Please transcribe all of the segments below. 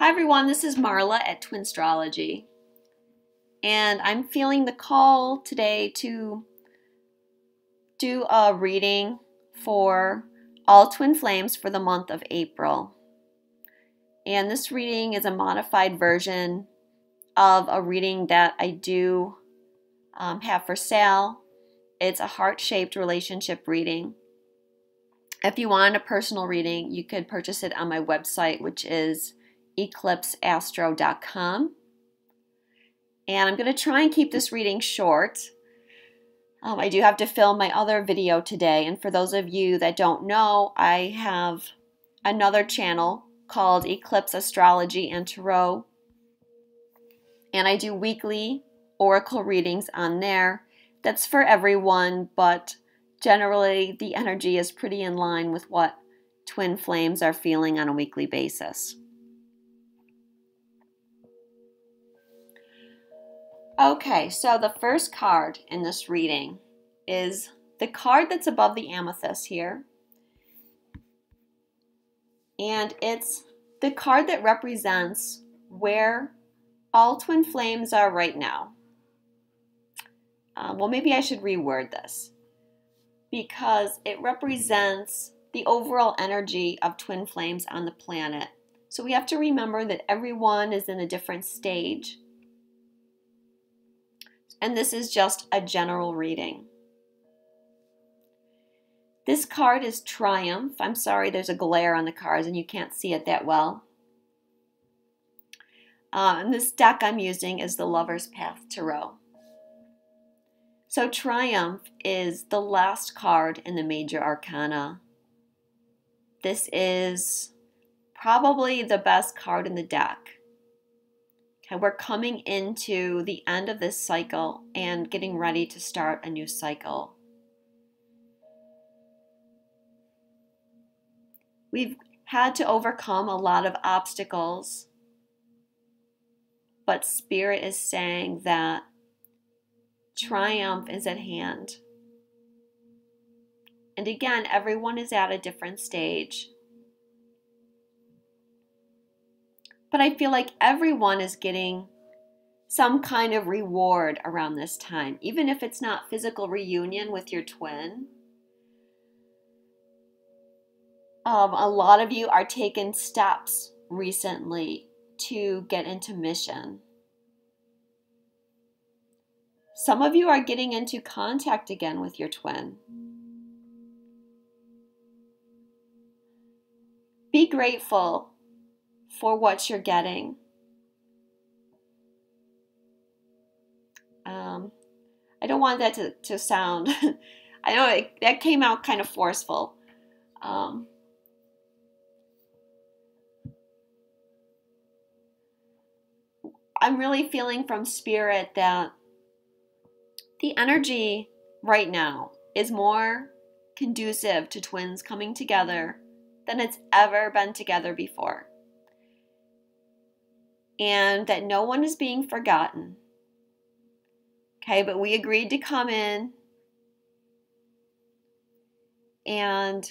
Hi everyone, this is Marla at Twinstrology, and I'm feeling the call today to do a reading for all twin flames for the month of April. And this reading is a modified version of a reading that I do have for sale. It's a heart-shaped relationship reading. If you want a personal reading, you could purchase it on my website, which is eclipseastro.com. And I'm going to try and keep this reading short. I do have to film my other video today, and for those of you that don't know, I have another channel called Eclipse Astrology and Tarot, and I do weekly oracle readings on there. That's for everyone, but generally the energy is pretty in line with what twin flames are feeling on a weekly basis. Okay, so the first card in this reading is the card that's above the amethyst here. And it's the card that represents where all twin flames are right now. Well, maybe I should reword this, because it represents the overall energy of twin flames on the planet. So we have to remember that everyone is in a different stage. And this is just a general reading. This card is Triumph. I'm sorry, there's a glare on the cards and you can't see it that well. And this deck I'm using is the Lover's Path Tarot. So Triumph is the last card in the major arcana. This is probably the best card in the deck. Okay, we're coming into the end of this cycle and getting ready to start a new cycle. We've had to overcome a lot of obstacles, but Spirit is saying that triumph is at hand. And again, everyone is at a different stage. But I feel like everyone is getting some kind of reward around this time, even if it's not physical reunion with your twin. A lot of you are taking steps recently to get into mission. Some of you are getting into contact again with your twin. Be grateful for what you're getting. I don't want that to sound, I know that came out kind of forceful. I'm really feeling from Spirit that the energy right now is more conducive to twins coming together than it's ever been together before. And that no one is being forgotten. Okay, but we agreed to come in and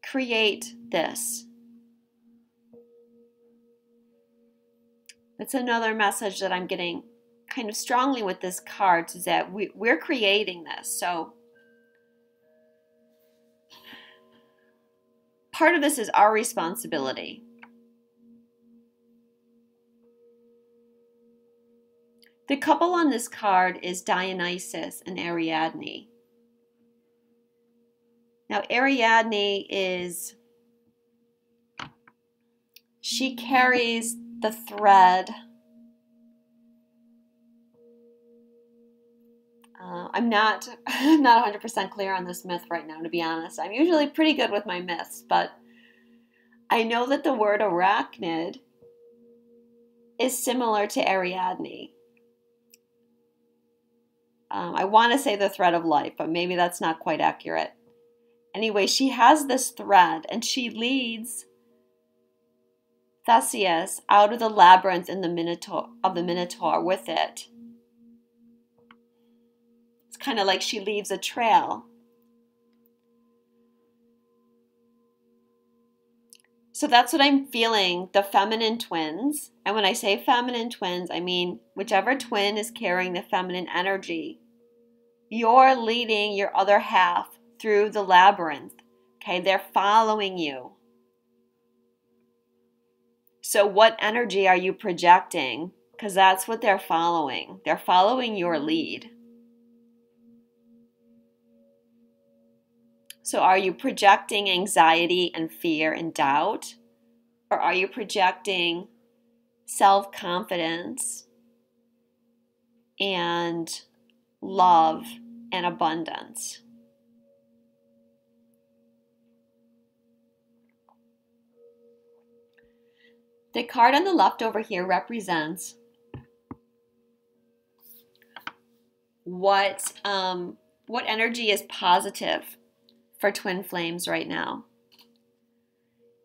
create this. That's another message that I'm getting kind of strongly with this card, is that we're creating this. So part of this is our responsibility. The couple on this card is Dionysus and Ariadne. Now Ariadne she carries the thread. I'm not 100% clear on this myth right now, to be honest. I'm usually pretty good with my myths, but I know that the word arachnid is similar to Ariadne. I want to say the thread of life, but maybe that's not quite accurate. Anyway, she has this thread, and she leads Theseus out of the labyrinth in the Minotaur with it. It's kind of like she leaves a trail. So that's what I'm feeling, the feminine twins. And when I say feminine twins, I mean whichever twin is carrying the feminine energy. You're leading your other half through the labyrinth. Okay, they're following you. So what energy are you projecting? Because that's what they're following. They're following your lead. So are you projecting anxiety and fear and doubt? Or are you projecting self-confidence and love and abundance? The card on the left over here represents what energy is positive for twin flames right now.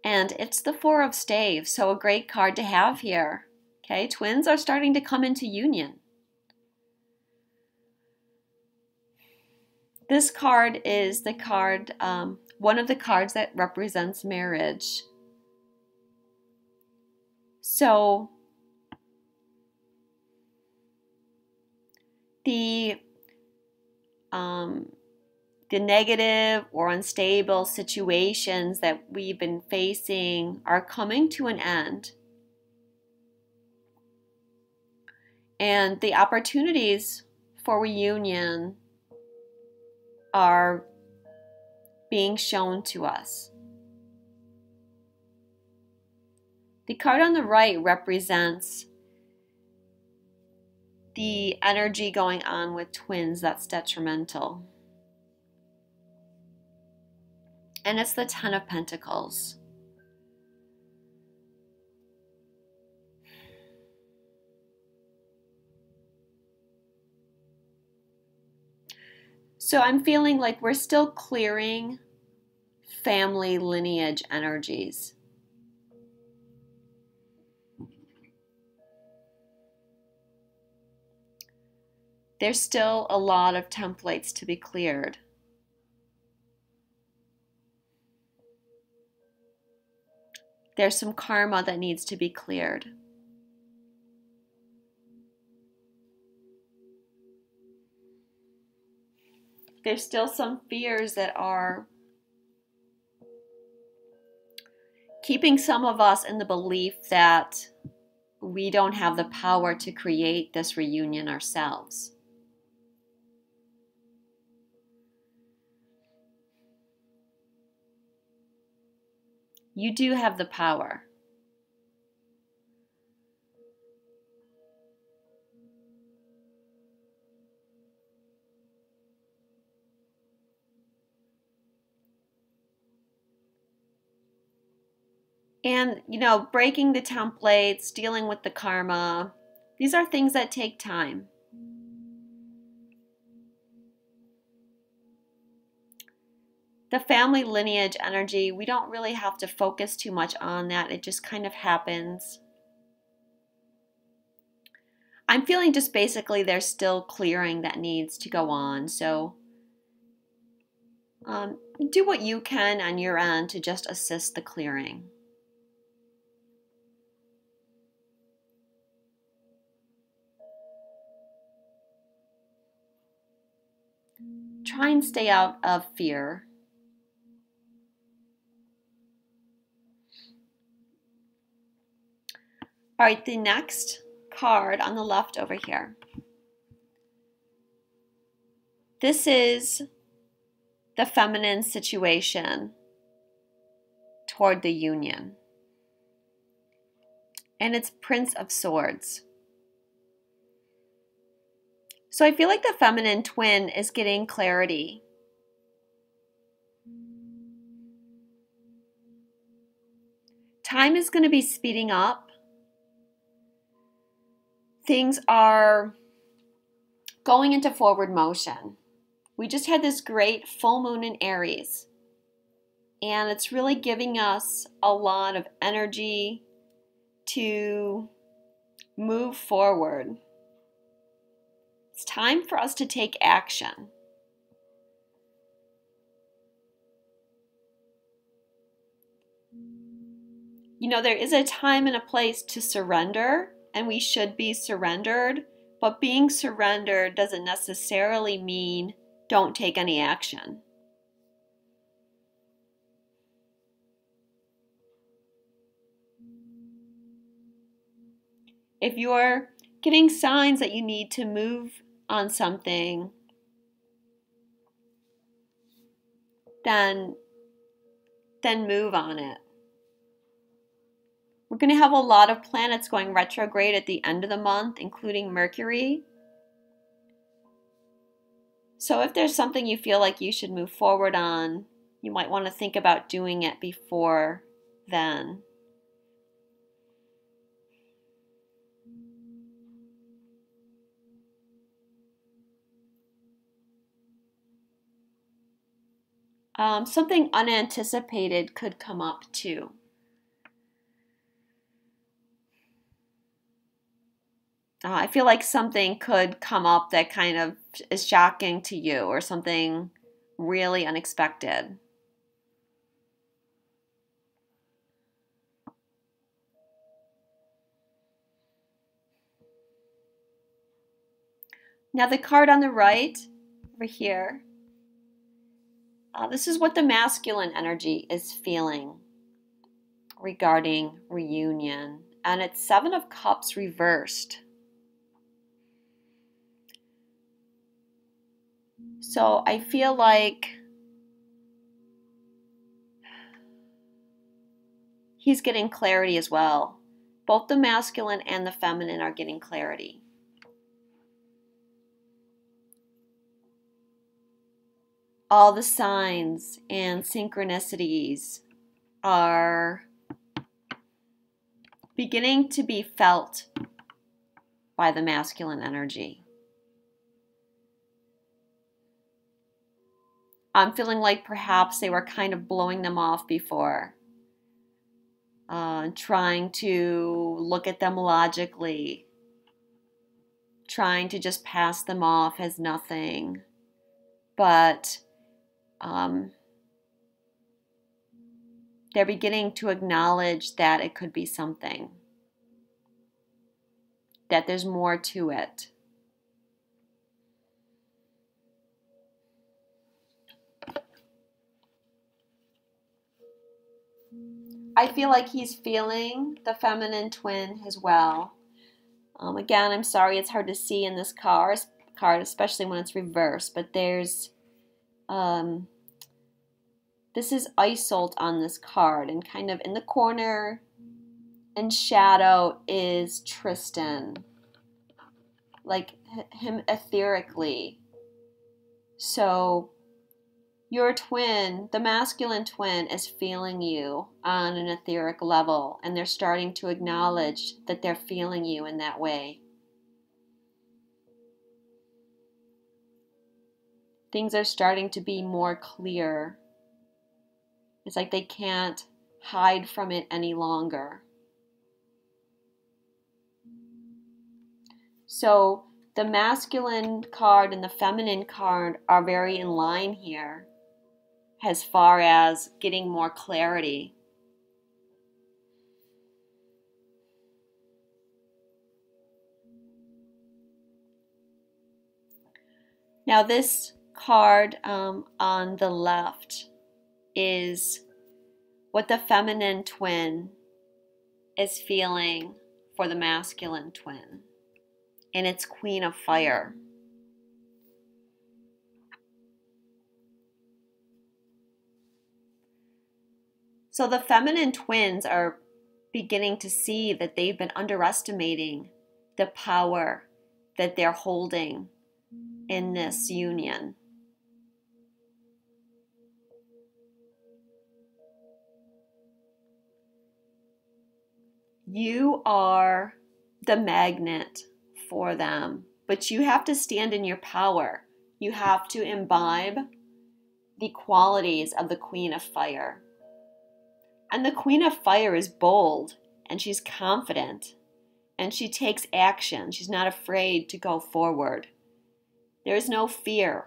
And it's the Four of Staves, so a great card to have here. Okay, twins are starting to come into union. This card is the card, one of the cards that represents marriage. So the negative or unstable situations that we've been facing are coming to an end. And the opportunities for reunion are being shown to us. The card on the right represents the energy going on with twins that's detrimental. And it's the Ten of Pentacles. So I'm feeling like we're still clearing family lineage energies. There's still a lot of templates to be cleared. There's some karma that needs to be cleared. There's still some fears that are keeping some of us in the belief that we don't have the power to create this reunion ourselves. You do have the power. And, breaking the templates, dealing with the karma, these are things that take time. The family lineage energy, we don't really have to focus too much on that. It just kind of happens. I'm feeling just basically there's still clearing that needs to go on. So do what you can on your end to just assist the clearing. Try and stay out of fear. All right, the next card on the left over here. This is the feminine situation toward the union. And it's Prince of Swords. So I feel like the feminine twin is getting clarity. Time is going to be speeding up. Things are going into forward motion. We just had this great full moon in Aries, and it's really giving us a lot of energy to move forward. It's time for us to take action. there is a time and a place to surrender, and we should be surrendered, but being surrendered doesn't necessarily mean don't take any action. If you're getting signs that you need to move on something, then move on it. We're going to have a lot of planets going retrograde at the end of the month, including Mercury. So if there's something you feel like you should move forward on, you might want to think about doing it before then. Something unanticipated could come up too. I feel like something could come up that kind of is shocking to you, or something really unexpected. Now the card on the right, over here, this is what the masculine energy is feeling regarding reunion. And it's Seven of Cups reversed. So I feel like he's getting clarity as well. Both the masculine and the feminine are getting clarity. All the signs and synchronicities are beginning to be felt by the masculine energy. I'm feeling like perhaps they were kind of blowing them off before, trying to look at them logically, trying to just pass them off as nothing. But they're beginning to acknowledge that it could be something, that there's more to it. I feel like he's feeling the feminine twin as well. Again, I'm sorry it's hard to see in this card, especially when it's reversed, but there's this is Isolde on this card, and kind of in the corner in shadow is Tristan, like him etherically. So your twin, the masculine twin, is feeling you on an etheric level, and they're starting to acknowledge that they're feeling you in that way. Things are starting to be more clear. It's like they can't hide from it any longer. So the masculine card and the feminine card are very in line here as far as getting more clarity. Now this card on the left is what the feminine twin is feeling for the masculine twin, and it's Queen of Fire. So the feminine twins are beginning to see that they've been underestimating the power that they're holding in this union. You are the magnet for them, but you have to stand in your power. You have to imbibe the qualities of the Queen of Fire. And the Queen of Fire is bold, and she's confident, and she takes action. She's not afraid to go forward. There is no fear.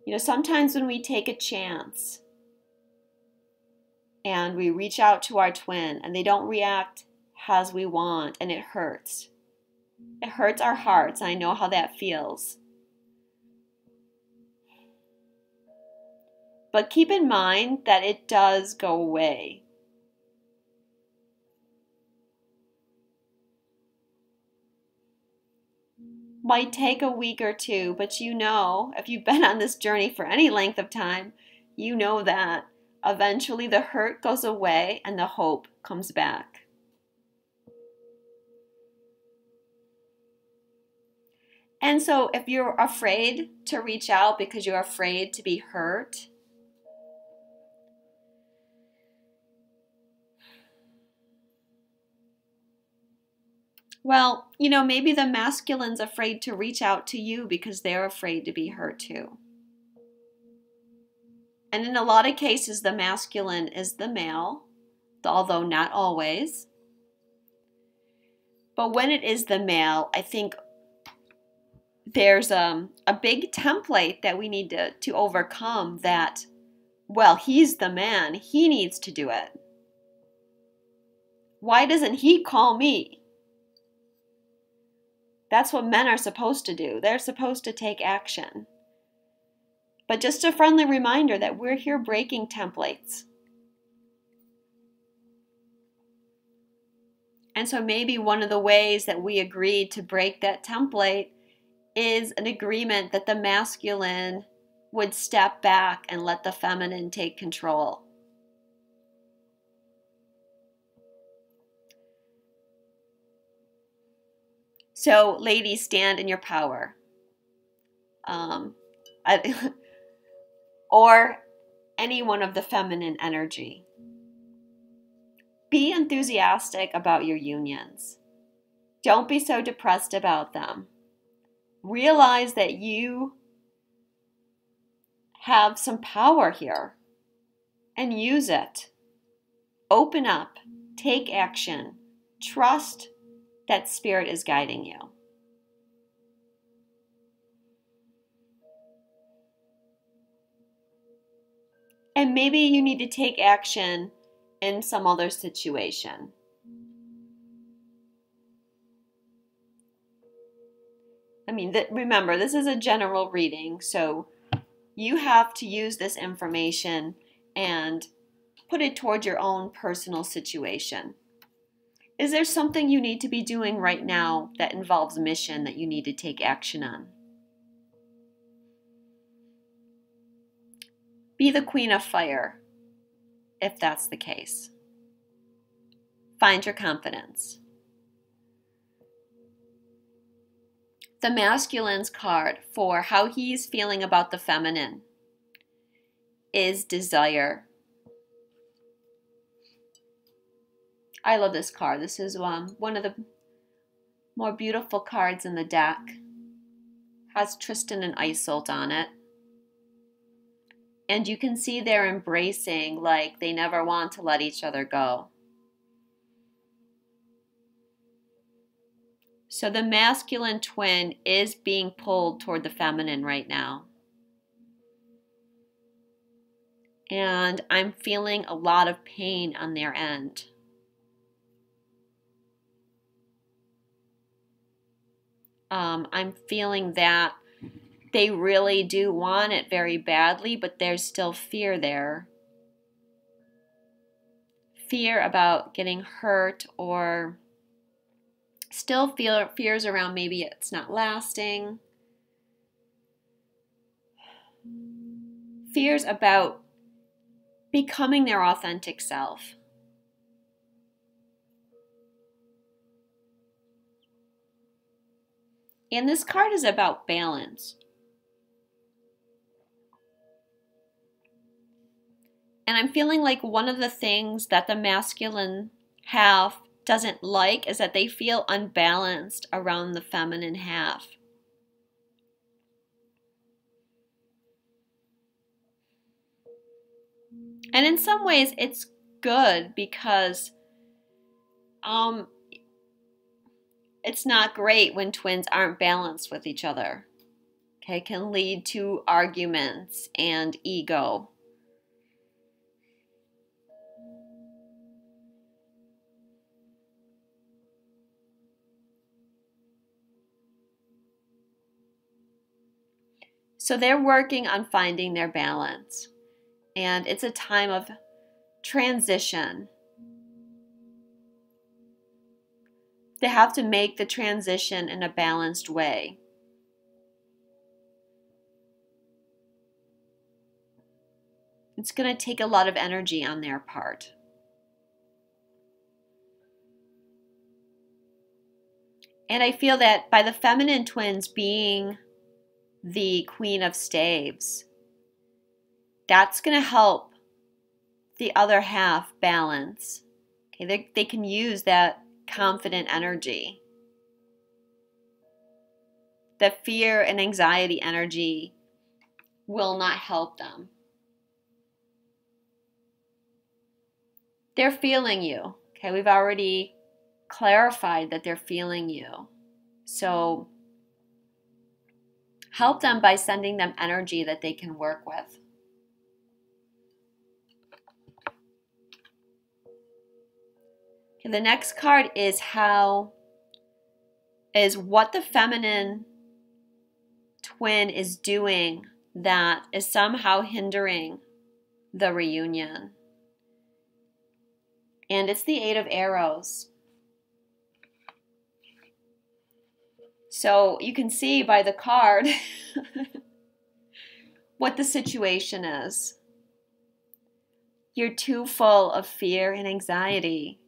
You know, sometimes when we take a chance and we reach out to our twin and they don't react as we want, and it hurts. It hurts our hearts. I know how that feels. But keep in mind that it does go away. Might take a week or two, but you know, if you've been on this journey for any length of time, you know that eventually the hurt goes away and the hope comes back. And so if you're afraid to reach out because you're afraid to be hurt, well, you know, maybe the masculine's afraid to reach out to you because they're afraid to be hurt too. And in a lot of cases, the masculine is the male, although not always. But when it is the male, I think there's a big template that we need to overcome that, well, he's the man. He needs to do it. Why doesn't he call me? That's what men are supposed to do. They're supposed to take action. But just a friendly reminder that we're here breaking templates. And so maybe one of the ways that we agreed to break that template is an agreement that the masculine would step back and let the feminine take control. So, ladies, stand in your power. Or any one of the feminine energy. Be enthusiastic about your unions. Don't be so depressed about them. Realize that you have some power here and use it. Open up, take action, trust that spirit is guiding you. And maybe you need to take action in some other situation. I mean, remember, this is a general reading, so you have to use this information and put it toward your own personal situation. Is there something you need to be doing right now that involves mission that you need to take action on? Be the queen of fire, if that's the case. Find your confidence. The masculine's card for how he's feeling about the feminine is desire. I love this card. This is one of the more beautiful cards in the deck. Has Tristan and Isolde on it. And you can see they're embracing like they never want to let each other go. So the masculine twin is being pulled toward the feminine right now. And I'm feeling a lot of pain on their end. I'm feeling that they really do want it very badly, but there's still fear there. Fear about getting hurt, or still fears around maybe it's not lasting. Fears about becoming their authentic self. And this card is about balance. And I'm feeling like one of the things that the masculine half doesn't like is that they feel unbalanced around the feminine half. And in some ways it's good because it's not great when twins aren't balanced with each other. Okay, can lead to arguments and ego. So they're working on finding their balance. And it's a time of transition. They have to make the transition in a balanced way. It's going to take a lot of energy on their part. And I feel that by the feminine twins being the Queen of Staves, that's going to help the other half balance. Okay, they can use that confident energy. The fear and anxiety energy will not help them. They're feeling you. Okay, we've already clarified that they're feeling you. So help them by sending them energy that they can work with. Okay, the next card is what the feminine twin is doing that is somehow hindering the reunion. And it's the Eight of Arrows. So you can see by the card what the situation is. You're too full of fear and anxiety.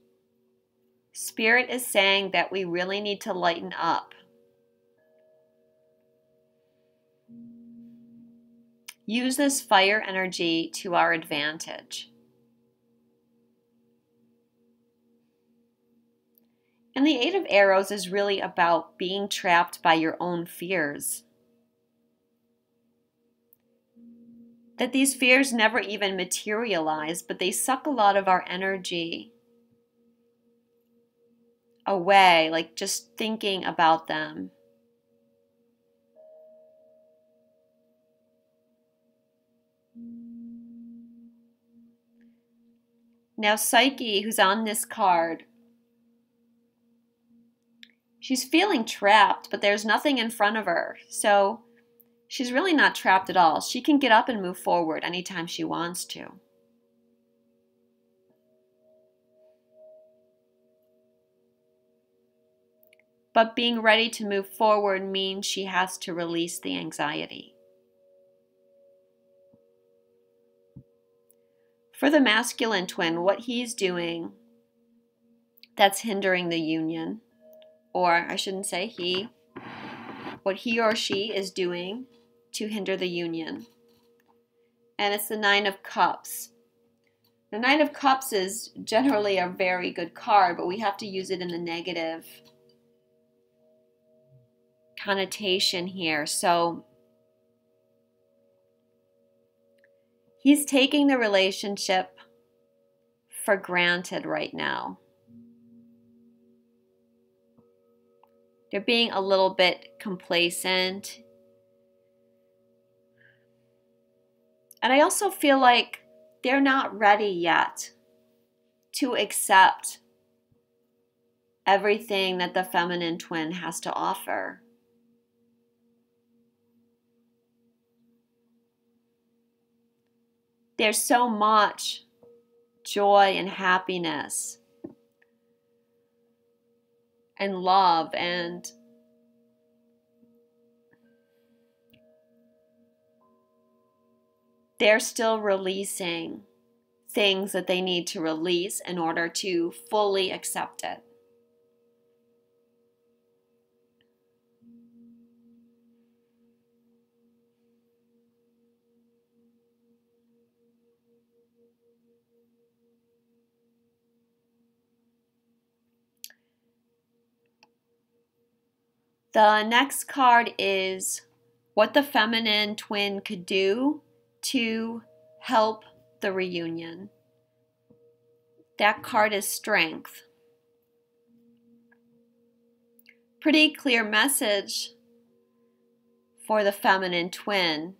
Spirit is saying that we really need to lighten up. Use this fire energy to our advantage. And the Eight of Arrows is really about being trapped by your own fears. That these fears never even materialize, but they suck a lot of our energy away, like just thinking about them. Now, Psyche, who's on this card, she's feeling trapped, but there's nothing in front of her. So she's really not trapped at all. She can get up and move forward anytime she wants to. But being ready to move forward means she has to release the anxiety. For the masculine twin, what he's doing that's hindering the union, or I shouldn't say he, what he or she is doing to hinder the union. And it's the Nine of Cups. The Nine of Cups is generally a very good card, but we have to use it in the negative connotation here. So he's taking the relationship for granted right now. They're being a little bit complacent. And I also feel like they're not ready yet to accept everything that the feminine twin has to offer. There's so much joy and happiness and love, and they're still releasing things that they need to release in order to fully accept it. The next card is what the feminine twin could do to help the reunion. That card is Strength. Pretty clear message for the feminine twin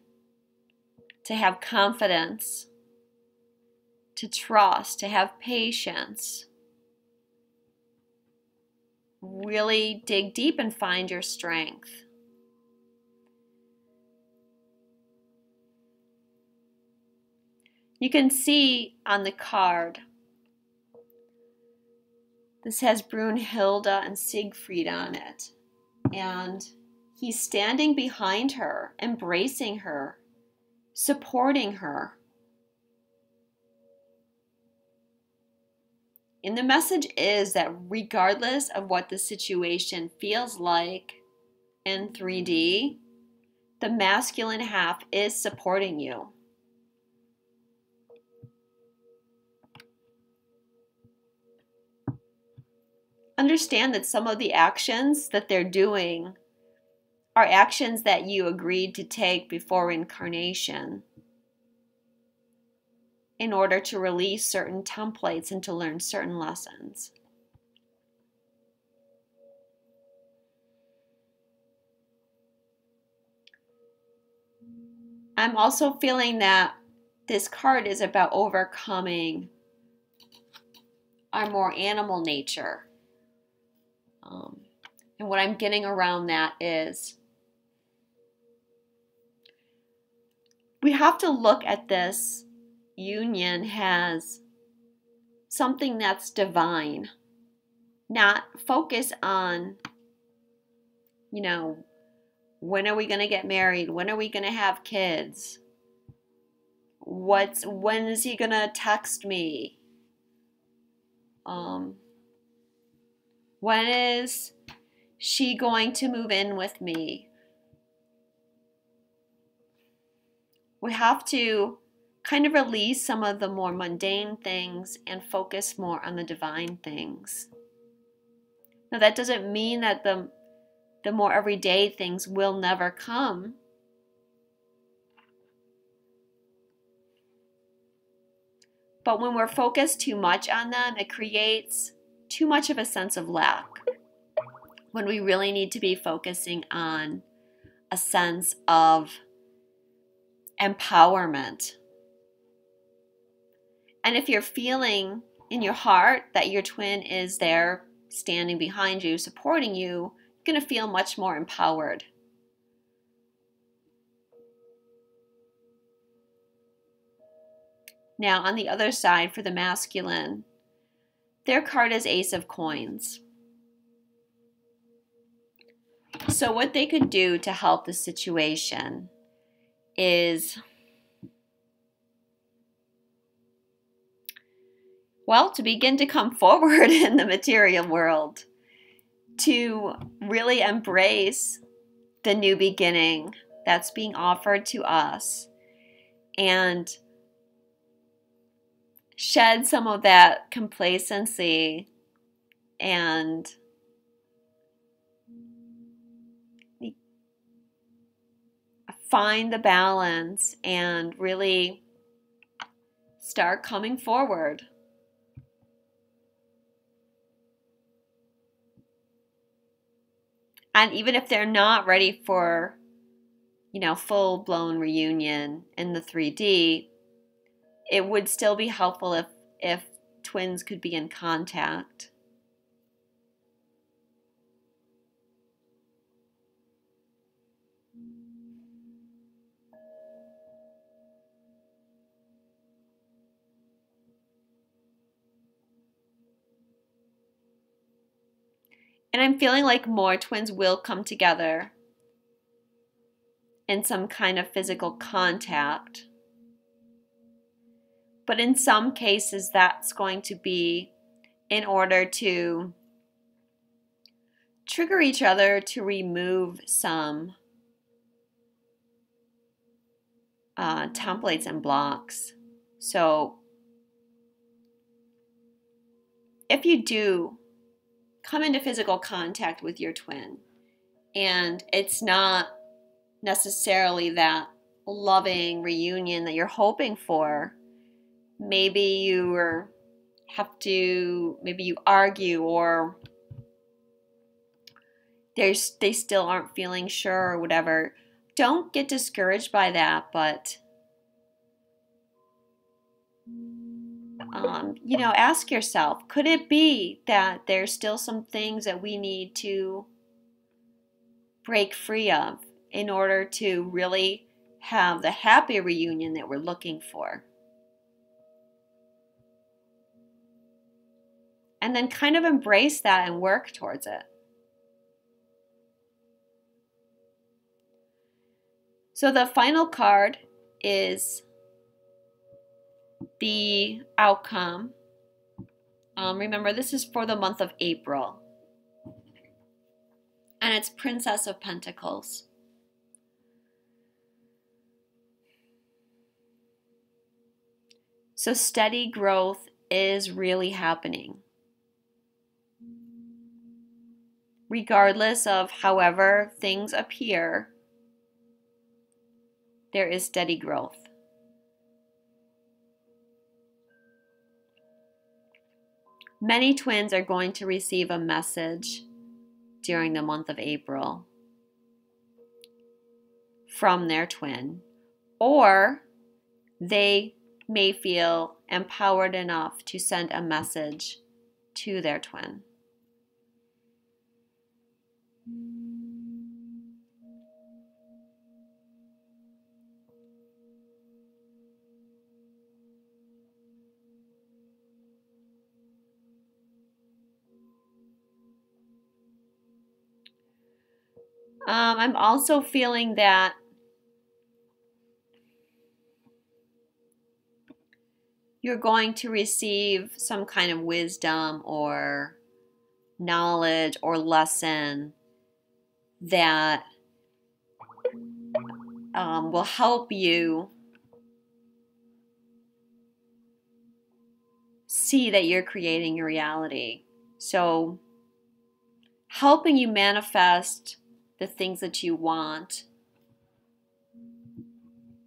to have confidence, to trust, to have patience. Really dig deep and find your strength. You can see on the card, this has Brunhilde and Siegfried on it. And he's standing behind her, embracing her, supporting her. And the message is that regardless of what the situation feels like in 3D, the masculine half is supporting you. Understand that some of the actions that they're doing are actions that you agreed to take before incarnation in order to release certain templates and to learn certain lessons. I'm also feeling that this card is about overcoming our more animal nature. And what I'm getting around that is we have to look at this union as something that's divine, not focus on, when are we going to get married? When are we going to have kids? When is he going to text me? When is she going to move in with me? We have to kind of release some of the more mundane things and focus more on the divine things. Now, that doesn't mean that the more everyday things will never come. But when we're focused too much on them, it creates too much of a sense of lack, when we really need to be focusing on a sense of empowerment. And if you're feeling in your heart that your twin is there standing behind you, supporting you, you're going to feel much more empowered. Now, on the other side, for the masculine, their card is Ace of Coins. So what they could do to help the situation is, well, to begin to come forward in the material world, to really embrace the new beginning that's being offered to us, and shed some of that complacency and find the balance and really start coming forward. And even if they're not ready for, full-blown reunion in the 3D, it would still be helpful if twins could be in contact. And I'm feeling like more twins will come together in some kind of physical contact. But in some cases, that's going to be in order to trigger each other to remove some templates and blocks. So if you do come into physical contact with your twin, and it's not necessarily that loving reunion that you're hoping for, maybe you argue, or they still aren't feeling sure or whatever, don't get discouraged by that, but ask yourself, could it be that there's still some things that we need to break free of in order to really have the happy reunion that we're looking for? And then kind of embrace that and work towards it. So the final card is the outcome. Remember, this is for the month of April. And it's Princess of Pentacles. So steady growth is really happening. Regardless of however things appear, there is steady growth. Many twins are going to receive a message during the month of April from their twin, or they may feel empowered enough to send a message to their twin. I'm also feeling that you're going to receive some kind of wisdom or knowledge or lesson that will help you see that you're creating your reality. So helping you manifest the things that you want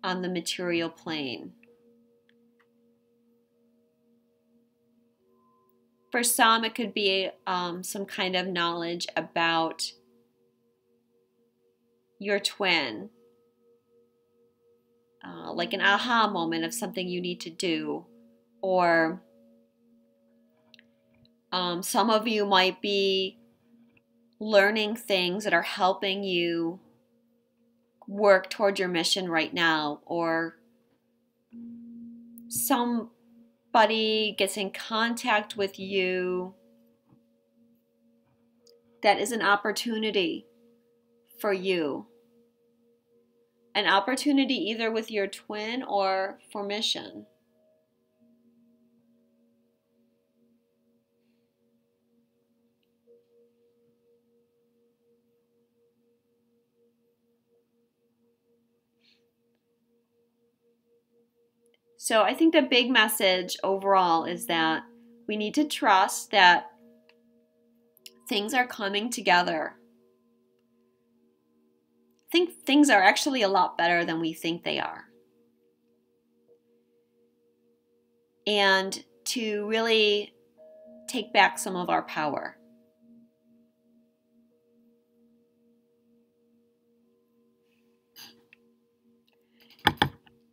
on the material plane. For some, it could be some kind of knowledge about your twin, like an aha moment of something you need to do, or some of you might be learning things that are helping you work toward your mission right now, or somebody gets in contact with you that is an opportunity for you. An opportunity either with your twin or for mission. So I think the big message overall is that we need to trust that things are coming together. I think things are actually a lot better than we think they are. And to really take back some of our power.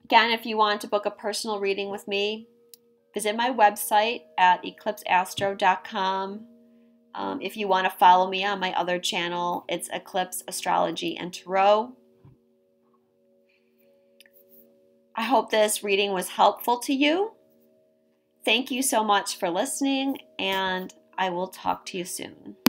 Again, if you want to book a personal reading with me, visit my website at eclipseastro.com. If you want to follow me on my other channel, it's Eclipse Astrology and Tarot. I hope this reading was helpful to you. Thank you so much for listening, and I will talk to you soon.